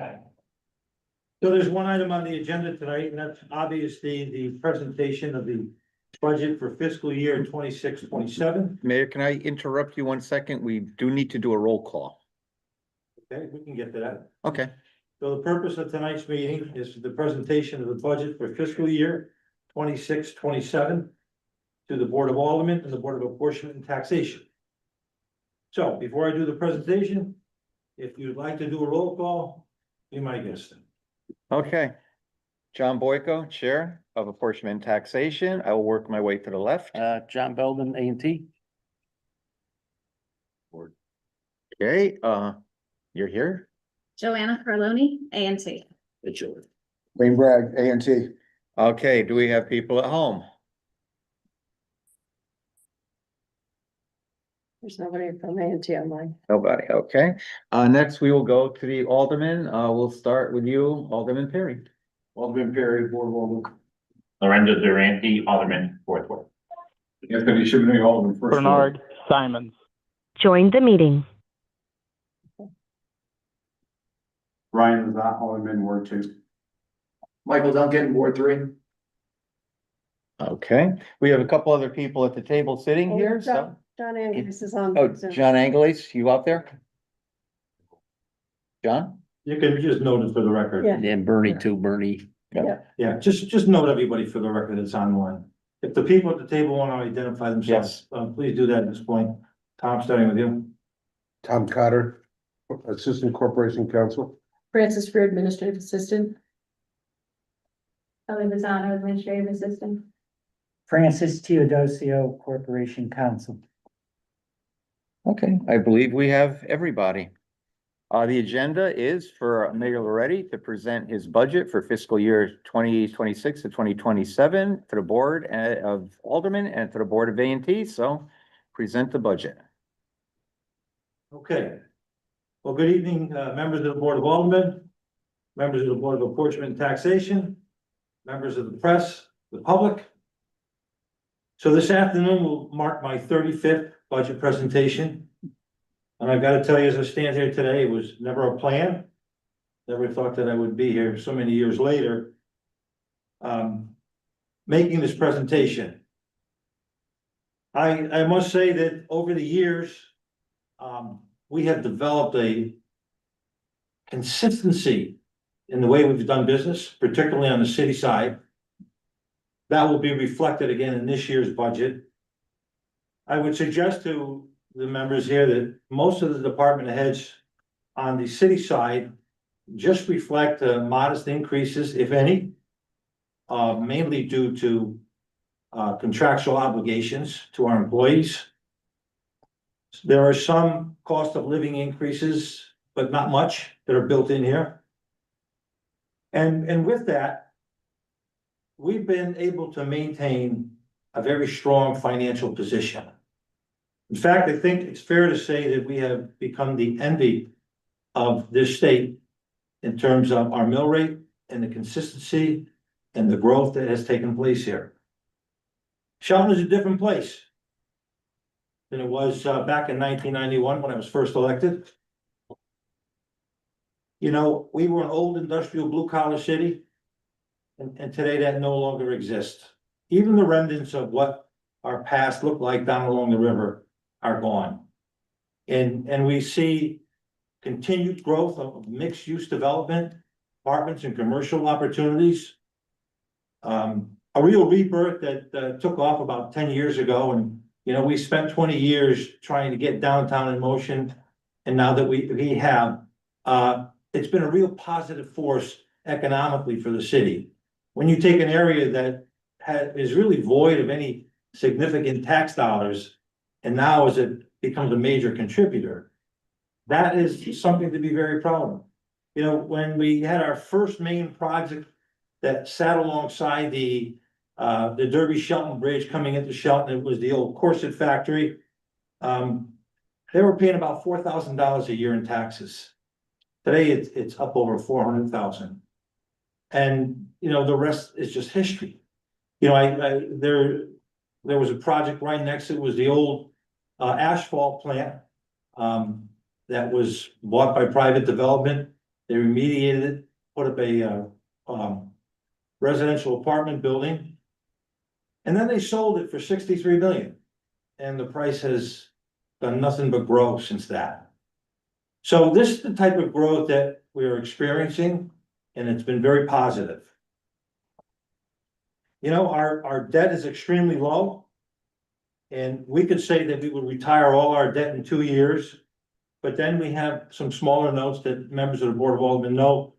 Okay. So there's one item on the agenda tonight, and that's obviously the presentation of the budget for fiscal year 26-27. Mayor, can I interrupt you 1 second? We do need to do a roll call. Okay, we can get to that. Okay, So the purpose of tonight's meeting is the presentation of the budget for fiscal year 26-27 to the Board of Aldermen and the Board of Apportionment and Taxation. So before I do the presentation, if you'd like to do a roll call, be my guest. okay. John Boyko, Chair of Apportionment and Taxation. I will work my way to the left. John Belden, A&T. Okay, you're here. Joanna Carloni, A&T. Wayne Bragg, A&T. Okay, do we have people at home? There's nobody from A&T online. Nobody, okay. Next, we will go to the Alderman. We'll start with you, Alderman Perry. Alderman Perry, Board of Alderman. Lorenzo Durante, Alderman, fourth ward. Anthony Chimney, Alderman, first. Bernard Simons. Joined the meeting. Ryan Razat, Alderman, Ward 2. Michael Duncan, Ward 3. Okay, we have a couple other people at the table sitting here, so. John Andrews is on. Oh, Zoom. John Angeles, you out there? John? You can just note it for the record. Yeah. And Bernie too, Bernie. Yeah, just note everybody for the record that's online. If the people at the table want to identify themselves, please do that at this point. Tom, starting with you. Tom Cotter, Assistant Corporation Counsel. Francis Freer, Administrative Assistant. Ellie Lozano, Administrative Assistant. Francis Teodosio, Corporation Counsel. Okay, I believe we have everybody. The agenda is for Mayor Loretti to present his budget for fiscal year 2026 to 2027 to the Board of Aldermen and to the Board of A&T, so present the budget. Okay. Well, good evening, members of the Board of Aldermen, members of the Board of Apportionment and Taxation, members of the press, the public. So this afternoon will mark my 35th budget presentation. And I've got to tell you, as I stand here today, it was never a plan. Never thought that I would be here so many years later, making this presentation. I must say that over the years, we have developed a consistency in the way we've done business, particularly on the city side. That will be reflected again in this year's budget. I would suggest to the members here that most of the department heads on the city side just reflect modest increases, if any, mainly due to contractual obligations to our employees. There are some cost of living increases, but not much, that are built in here. And with that, we've been able to maintain a very strong financial position. In fact, I think it's fair to say that we have become the envy of this state in terms of our mill rate and the consistency and the growth that has taken place here. Shelton is a different place than it was back in 1991 when I was first elected. You know, we were an old industrial blue collar city, and today that no longer exists. Even the remnants of what our past looked like down along the river are gone. And we see continued growth of mixed use development, apartments and commercial opportunities. A real rebirth that took off about 10 years ago, and you know, we spent 20 years trying to get downtown in motion. And now that we have, it's been a real positive force economically for the city. When you take an area that is really void of any significant tax dollars, and now as it becomes a major contributor, that is something to be very proud of. You know, when we had our first main project that sat alongside the Derby Shelton Bridge coming into Shelton, it was the old corset factory. They were paying about $4,000 a year in taxes. Today, it's up over 400,000. And, you know, the rest is just history. You know, there was a project right next to it, was the old asphalt plant that was bought by private development. They remediated it, put up a, residential apartment building. And then they sold it for 63 million. And the price has done nothing but grow since that. So this is the type of growth that we are experiencing, and it's been very positive. You know, our debt is extremely low. And we could say that we would retire all our debt in 2 years. But then we have some smaller notes that members of the Board of Aldermen know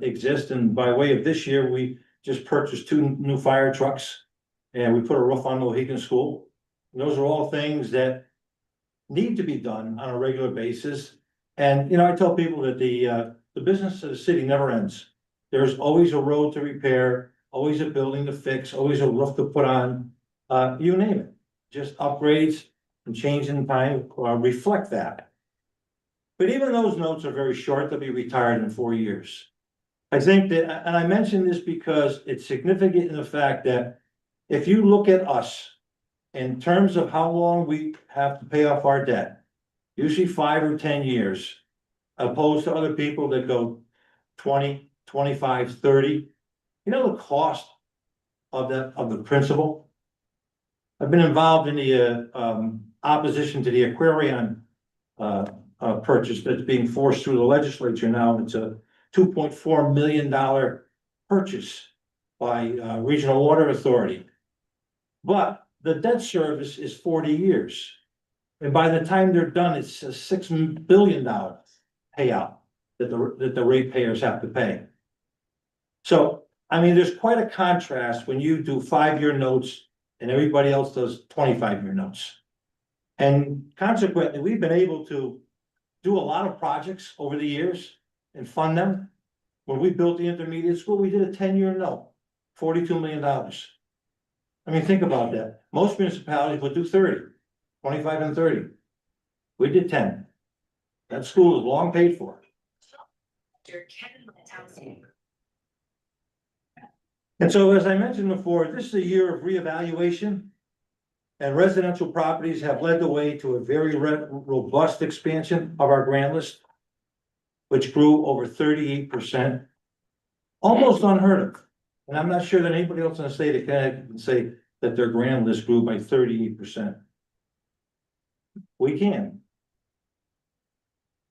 exist. And by way of this year, we just purchased 2 new fire trucks. And we put a roof on Mohegan School. And those are all things that need to be done on a regular basis. And, you know, I tell people that the business of the city never ends. There's always a road to repair, always a building to fix, always a roof to put on, you name it. Just upgrades and change in time reflect that. But even those notes are very short, they'll be retired in 4 years. I think that, and I mention this because it's significant in the fact that if you look at us in terms of how long we have to pay off our debt, usually 5 or 10 years, opposed to other people that go 20, 25, 30. You know the cost of the principal? I've been involved in the opposition to the Aquarion purchase that's being forced through the legislature now. It's a $2.4 million purchase by Regional Water Authority. But the debt service is 40 years. And by the time they're done, it's a $6 billion payout that the ratepayers have to pay. So, I mean, there's quite a contrast when you do 5-year notes and everybody else does 25-year notes. And consequently, we've been able to do a lot of projects over the years and fund them. When we built the intermediate school, we did a 10-year note, $42 million. I mean, think about that. Most municipalities would do 30, 25 and 30. We did 10. That school is long paid for. And so, as I mentioned before, this is a year of reevaluation. And residential properties have led the way to a very robust expansion of our grant list, which grew over 38%, almost unheard of. And I'm not sure that anybody else in the state of Connecticut can say that their grant list grew by 38%. We can.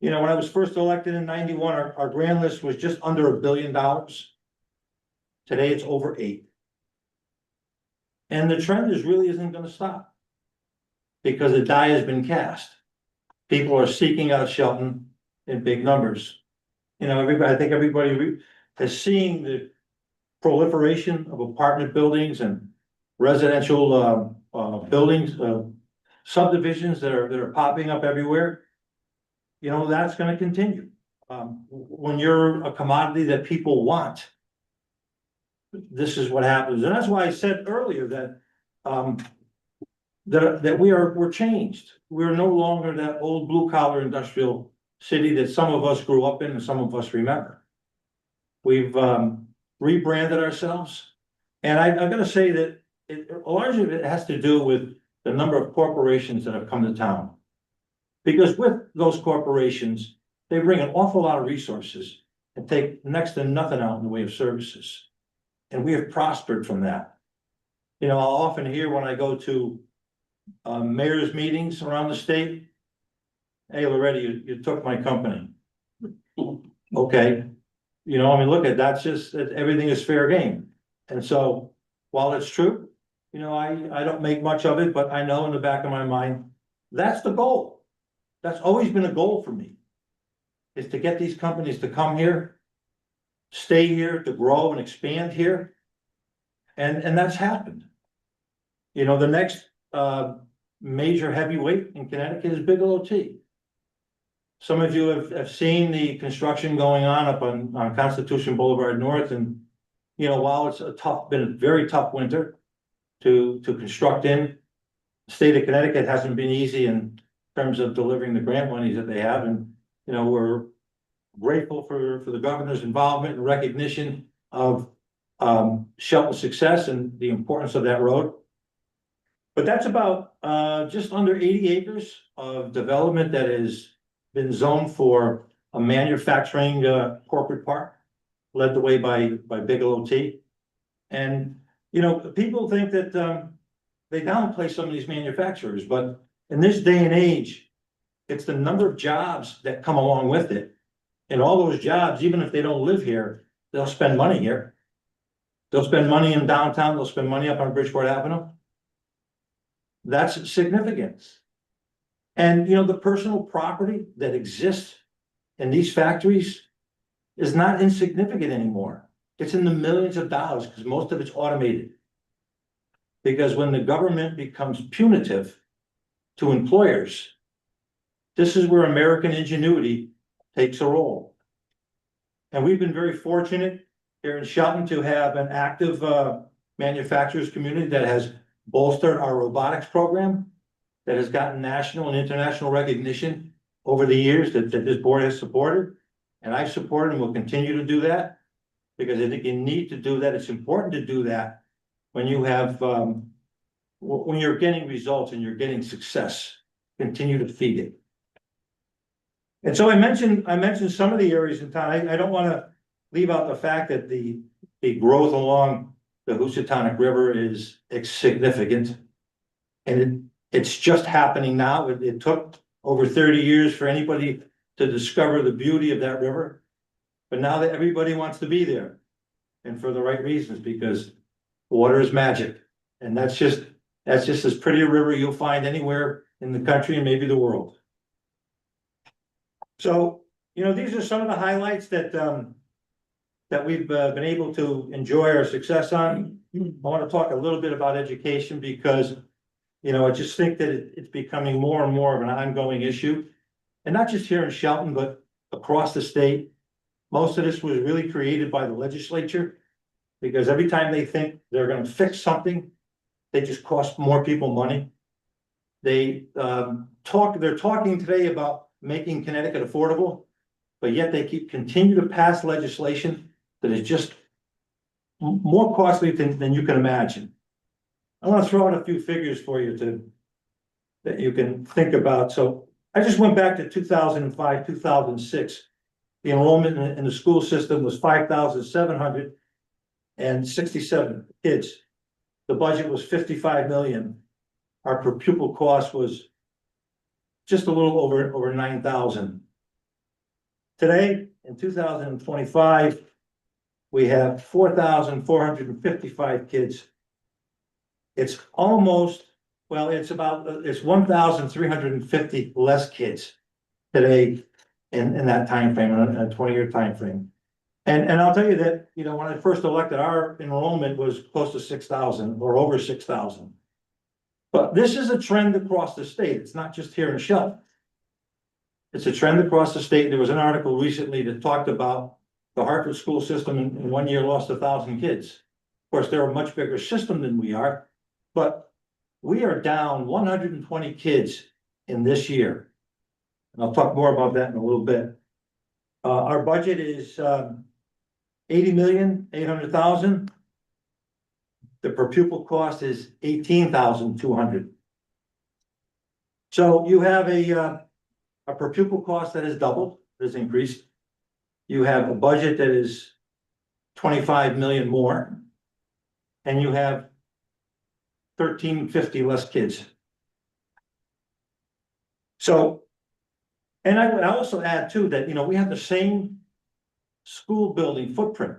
You know, when I was first elected in 91, our grant list was just under $1 billion. Today it's over 8. And the trend really isn't going to stop. Because the die has been cast. People are seeking out Shelton in big numbers. You know, I think everybody has seen the proliferation of apartment buildings and residential buildings, subdivisions that are popping up everywhere. You know, that's going to continue. When you're a commodity that people want, this is what happens. And that's why I said earlier that that we're changed. We're no longer that old blue collar industrial city that some of us grew up in and some of us remember. We've rebranded ourselves. And I'm gonna say that largely it has to do with the number of corporations that have come to town. Because with those corporations, they bring an awful lot of resources and take next to nothing out in the way of services. And we have prospered from that. You know, I'll often hear when I go to mayor's meetings around the state, hey, Loretti, you took my company. Okay. You know, I mean, look at that's just everything is fair game. And so while it's true, you know, I don't make much of it, but I know in the back of my mind, that's the goal. That's always been a goal for me, is to get these companies to come here, stay here, to grow and expand here. And that's happened. You know, the next major heavyweight in Connecticut is Bigelow Tea. Some of you have seen the construction going on up on Constitution Boulevard North, and you know, while it's been a very tough winter to construct in, the state of Connecticut hasn't been easy in terms of delivering the grant monies that they have, and you know, we're grateful for the governor's involvement and recognition of Shelton's success and the importance of that road. But that's about just under 80 acres of development that has been zoned for a manufacturing, corporate park, led the way by Bigelow Tea. And, you know, people think that, they downplay some of these manufacturers, but in this day and age, it's the number of jobs that come along with it. And all those jobs, even if they don't live here, they'll spend money here. They'll spend money in downtown, they'll spend money up on Bridgeport Avenue. That's significant. And, you know, the personal property that exists in these factories is not insignificant anymore. It's in the millions of dollars because most of it's automated. Because when the government becomes punitive to employers, this is where American ingenuity takes a role. And we've been very fortunate here in Shelton to have an active manufacturers community that has bolstered our robotics program, that has gotten national and international recognition over the years that this board has supported. And I've supported and will continue to do that, because I think you need to do that. It's important to do that when you have, when you're getting results and you're getting success, continue to feed it. And so I mentioned some of the areas in town. I don't want to leave out the fact that the growth along the Housatonic River is significant. And it's just happening now. It took over 30 years for anybody to discover the beauty of that river. But now that everybody wants to be there, and for the right reasons, because water is magic. And that's just as pretty a river you'll find anywhere in the country and maybe the world. So, you know, these are some of the highlights that we've been able to enjoy our success on. I want to talk a little bit about education because, you know, I just think that it's becoming more and more of an ongoing issue. And not just here in Shelton, but across the state. Most of this was really created by the legislature, because every time they think they're gonna fix something, they just cost more people money. They're talking today about making Connecticut affordable, but yet they continue to pass legislation that is just more costly than you can imagine. I want to throw out a few figures for you that you can think about. So I just went back to 2005, 2006. The enrollment in the school system was 5,767 kids. The budget was 55 million. Our per pupil cost was just a little over 9,000. Today, in 2025, we have 4,455 kids. It's almost, well, it's 1,350 less kids today in that time frame, in a 20-year time frame. And I'll tell you that, you know, when I first elected, our enrollment was close to 6,000 or over 6,000. But this is a trend across the state. It's not just here in Shelton. It's a trend across the state. There was an article recently that talked about the Hartford school system in 1 year lost 1,000 kids. Of course, they're a much bigger system than we are, but we are down 120 kids in this year. And I'll talk more about that in a little bit. Our budget is 80,800,000. The per pupil cost is 18,200. So you have a per pupil cost that has doubled, has increased. You have a budget that is 25 million more, and you have 1,350 less kids. So, and I would also add too that, you know, we have the same school building footprint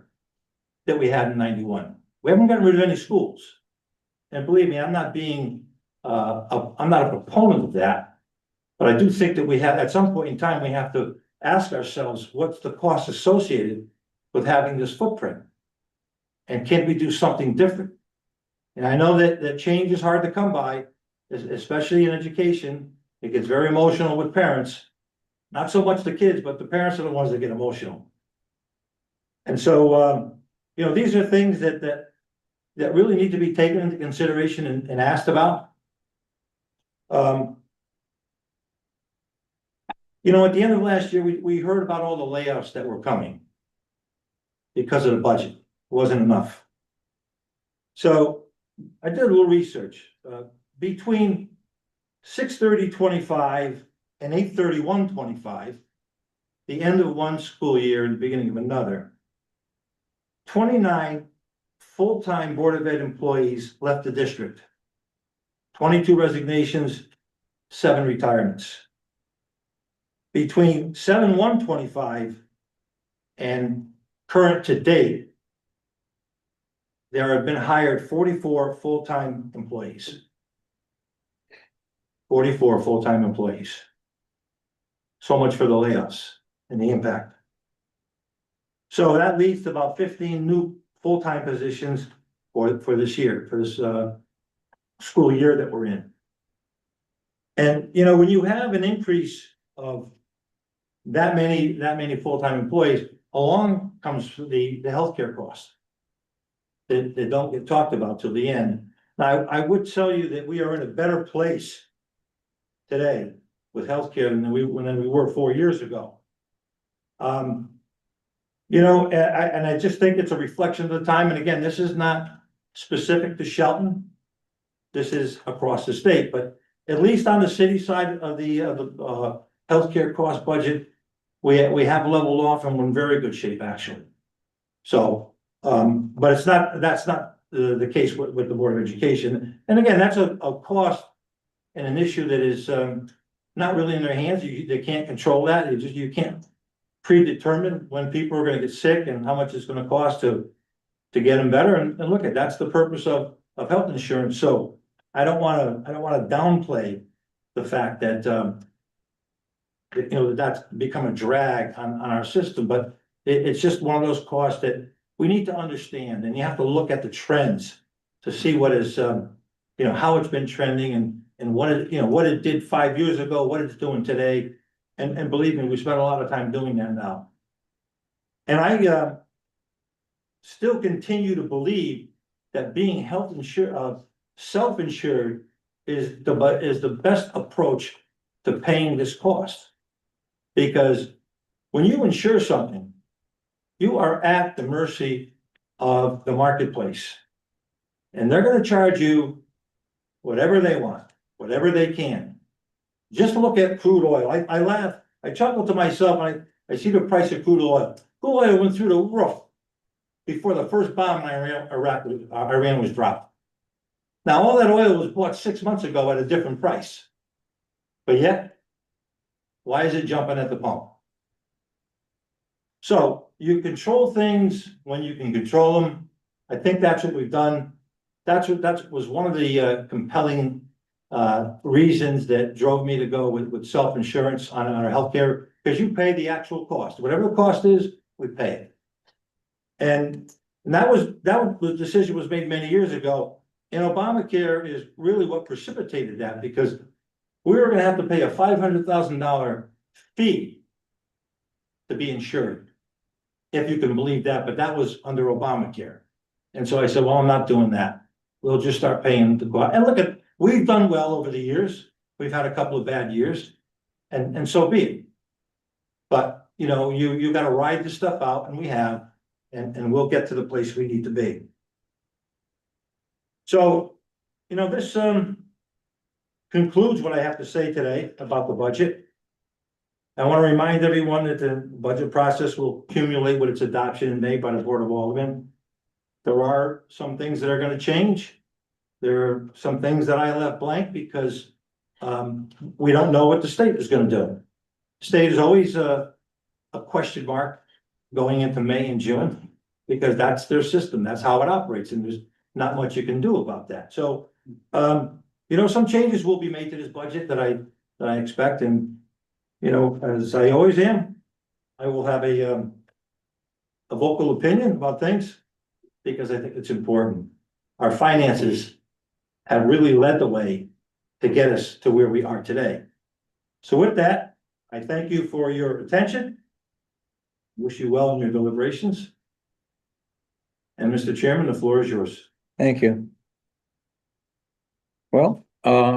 that we had in 91. We haven't gotten rid of any schools. And believe me, I'm not being, I'm not a proponent of that. But I do think that we have, at some point in time, we have to ask ourselves, what's the cost associated with having this footprint? And can we do something different? And I know that change is hard to come by, especially in education. It gets very emotional with parents. Not so much the kids, but the parents are the ones that get emotional. And so, you know, these are things that really need to be taken into consideration and asked about. You know, at the end of last year, we heard about all the layoffs that were coming because of the budget. It wasn't enough. So I did a little research. Between 6/30/25 and 8/31/25, the end of one school year and the beginning of another, 29 full-time Board of Ed employees left the district. 22 resignations, 7 retirements. Between 7/1/25 and current to date, there have been hired 44 full-time employees. 44 full-time employees. So much for the layoffs and the impact. So that leads to about 15 new full-time positions for this year, for this school year that we're in. And, you know, when you have an increase of that many full-time employees, along comes the healthcare costs that don't get talked about till the end. Now, I would tell you that we are in a better place today with healthcare than we were 4 years ago. You know, and I just think it's a reflection of the time, and again, this is not specific to Shelton. This is across the state, but at least on the city side of the healthcare cost budget, we have leveled off and we're in very good shape, actually. So, but that's not the case with the Board of Education. And again, that's a cost and an issue that is not really in their hands. They can't control that. You can't predetermine when people are gonna get sick and how much it's gonna cost to get them better. And look at, that's the purpose of health insurance. So I don't wanna downplay the fact that, you know, that's become a drag on our system, but it's just one of those costs that we need to understand, and you have to look at the trends to see what is, you know, how it's been trending and what it, you know, what it did 5 years ago, what it's doing today. And believe me, we spend a lot of time doing that now. And I still continue to believe that being self-insured is the best approach to paying this cost. Because when you insure something, you are at the mercy of the marketplace. And they're gonna charge you whatever they want, whatever they can. Just look at crude oil. I laugh, I chuckle to myself, and I see the price of crude oil. Crude oil went through the roof before the first bomb in Iran was dropped. Now, all that oil was bought 6 months ago at a different price. But yet, why is it jumping at the pump? So you control things when you can control them. I think that's what we've done. That was one of the compelling reasons that drove me to go with self-insurance on our healthcare, because you pay the actual cost. Whatever the cost is, we pay it. And that decision was made many years ago. And Obamacare is really what precipitated that, because we were gonna have to pay a $500,000 fee to be insured, if you can believe that, but that was under Obamacare. And so I said, well, I'm not doing that. We'll just start paying to go out. And look at, we've done well over the years. We've had a couple of bad years, and so be it. But, you know, you gotta ride this stuff out, and we have, and we'll get to the place we need to be. So, you know, this concludes what I have to say today about the budget. I want to remind everyone that the budget process will accumulate with its adoption in May by the Board of Aldermen. There are some things that are going to change. There are some things that I left blank because we don't know what the state is going to do. The state is always a question mark going into May and June, because that's their system. That's how it operates, and there's not much you can do about that. So, you know, some changes will be made to this budget that I expect, and, you know, as I always am, I will have a vocal opinion about things, because I think it's important. Our finances have really led the way to get us to where we are today. So with that, I thank you for your attention. Wish you well in your deliberations. And Mr. Chairman, the floor is yours. Thank you. Well,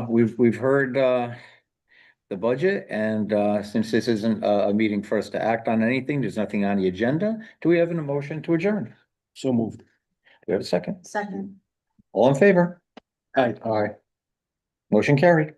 we've heard the budget, and since this isn't a meeting for us to act on anything, there's nothing on the agenda. Do we have a motion to adjourn? So moved. Do we have a second? Second. All in favor? Aye. Aye. Motion carried.